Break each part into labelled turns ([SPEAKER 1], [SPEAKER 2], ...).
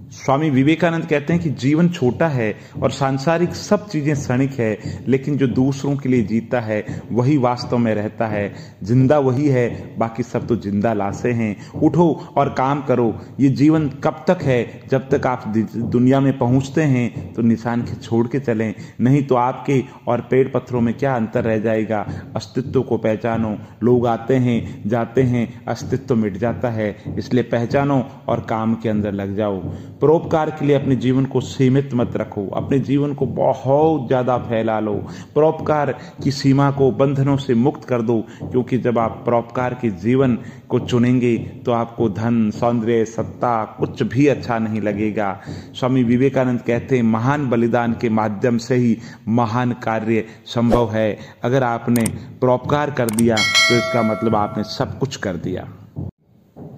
[SPEAKER 1] स्वामी विवेकानंद कहते हैं कि जीवन छोटा है और सांसारिक सब चीजें क्षणिक है, लेकिन जो दूसरों के लिए जीता है वही वास्तव में रहता है। जिंदा वही है, बाकी सब तो जिंदा लाशें हैं। उठो और काम करो। ये जीवन कब तक है? जब तक आप दुनिया में पहुंचते हैं तो निशान के छोड़ के चलें, नहीं तो आपके और पेड़ पत्थरों में क्या अंतर रह जाएगा। अस्तित्व को पहचानो। लोग आते हैं जाते हैं, अस्तित्व मिट जाता है, इसलिए पहचानो और काम के अंदर लग जाओ। परोपकार के लिए अपने जीवन को सीमित मत रखो, अपने जीवन को बहुत ज्यादा फैला लो। परोपकार की सीमा को, बंधनों से मुक्त कर दो, क्योंकि जब आप परोपकार के जीवन को चुनेंगे तो आपको धन, सौंदर्य, सत्ता कुछ भी अच्छा नहीं लगेगा। स्वामी विवेकानंद कहते हैं महान बलिदान के माध्यम से ही महान कार्य संभव है। अगर आपने परोपकार कर दिया तो इसका मतलब आपने सब कुछ कर दिया।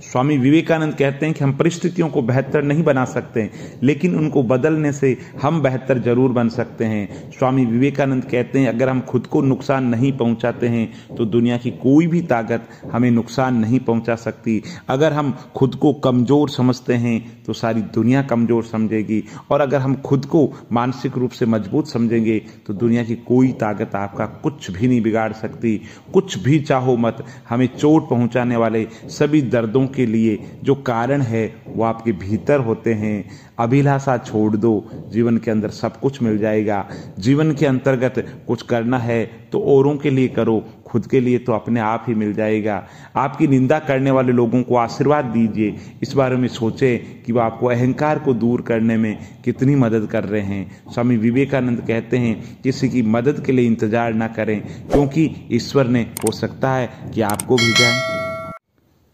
[SPEAKER 1] स्वामी विवेकानंद कहते हैं कि हम परिस्थितियों को बेहतर नहीं बना सकते, लेकिन उनको बदलने से हम बेहतर जरूर बन सकते हैं। स्वामी विवेकानंद कहते हैं अगर हम खुद को नुकसान नहीं पहुंचाते हैं तो दुनिया की कोई भी ताकत हमें नुकसान नहीं पहुंचा सकती। अगर हम खुद को कमजोर समझते हैं तो सारी दुनिया कमजोर समझेगी, और अगर हम खुद को मानसिक रूप से मजबूत समझेंगे तो दुनिया की कोई ताकत आपका कुछ भी नहीं बिगाड़ सकती। कुछ भी चाहो मत, हमें चोट पहुंचाने वाले सभी दर्दों के लिए जो कारण है वो आपके भीतर होते हैं। अभिलाषा छोड़ दो, जीवन के अंदर सब कुछ मिल जाएगा। जीवन के अंतर्गत कुछ करना है तो औरों के लिए करो, खुद के लिए तो अपने आप ही मिल जाएगा। आपकी निंदा करने वाले लोगों को आशीर्वाद दीजिए। इस बारे में सोचें कि वो आपको अहंकार को दूर करने में कितनी मदद कर रहे हैं। स्वामी विवेकानंद कहते हैं किसी की मदद के लिए इंतजार ना करें, क्योंकि ईश्वर ने हो सकता है कि आपको भी जाए।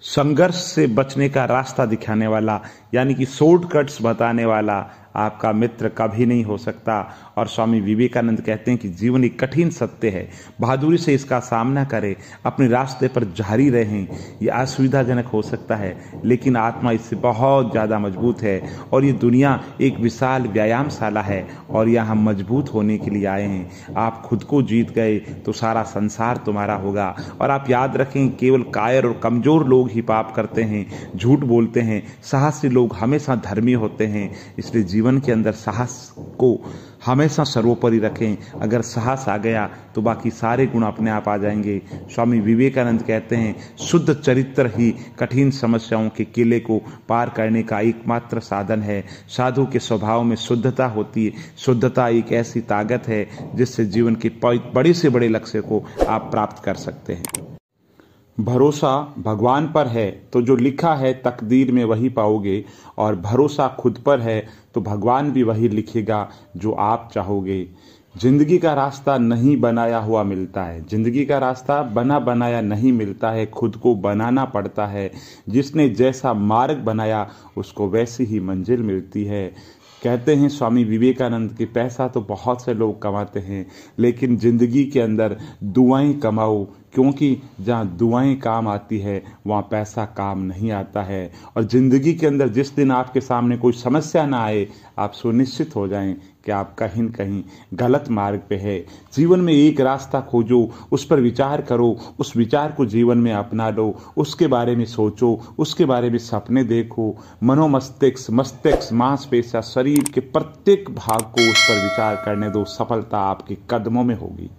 [SPEAKER 1] संघर्ष से बचने का रास्ता दिखाने वाला, यानी कि शॉर्टकट्स बताने वाला आपका मित्र कभी नहीं हो सकता। और स्वामी विवेकानंद कहते हैं कि जीवन एक कठिन सत्य है, बहादुरी से इसका सामना करें, अपने रास्ते पर जारी रहें। ये असुविधाजनक हो सकता है, लेकिन आत्मा इससे बहुत ज़्यादा मजबूत है। और ये दुनिया एक विशाल व्यायामशाला है और यहाँ हम मजबूत होने के लिए आए हैं। आप खुद को जीत गए तो सारा संसार तुम्हारा होगा। और आप याद रखें, केवल कायर और कमज़ोर लोग ही पाप करते हैं, झूठ बोलते हैं। साहसी लोग हमेशा धर्मी होते हैं। इसलिए जीवन के अंदर साहस को हमेशा सर्वोपरि रखें। अगर साहस आ गया तो बाकी सारे गुण अपने आप आ जाएंगे। स्वामी विवेकानंद कहते हैं शुद्ध चरित्र ही कठिन समस्याओं के किले को पार करने का एकमात्र साधन है। साधु के स्वभाव में शुद्धता होती है। शुद्धता एक ऐसी ताकत है जिससे जीवन के बड़े से बड़े लक्ष्य को आप प्राप्त कर सकते हैं। भरोसा भगवान पर है तो जो लिखा है तकदीर में वही पाओगे, और भरोसा खुद पर है तो भगवान भी वही लिखेगा जो आप चाहोगे। जिंदगी का रास्ता नहीं बनाया हुआ मिलता है, जिंदगी का रास्ता बना बनाया नहीं मिलता है, खुद को बनाना पड़ता है। जिसने जैसा मार्ग बनाया उसको वैसी ही मंजिल मिलती है। कहते हैं स्वामी विवेकानंद कि पैसा तो बहुत से लोग कमाते हैं, लेकिन जिंदगी के अंदर दुआएं कमाओ, क्योंकि जहाँ दुआएं काम आती है वहाँ पैसा काम नहीं आता है। और ज़िंदगी के अंदर जिस दिन आपके सामने कोई समस्या ना आए, आप सुनिश्चित हो जाएं कि आप कहीं न कहीं गलत मार्ग पे है। जीवन में एक रास्ता खोजो, उस पर विचार करो, उस विचार को जीवन में अपना लो, उसके बारे में सोचो, उसके बारे में सपने देखो। मस्तिष्क, मांसपेशियां, शरीर के प्रत्येक भाग को उस पर विचार करने दो। सफलता आपके कदमों में होगी।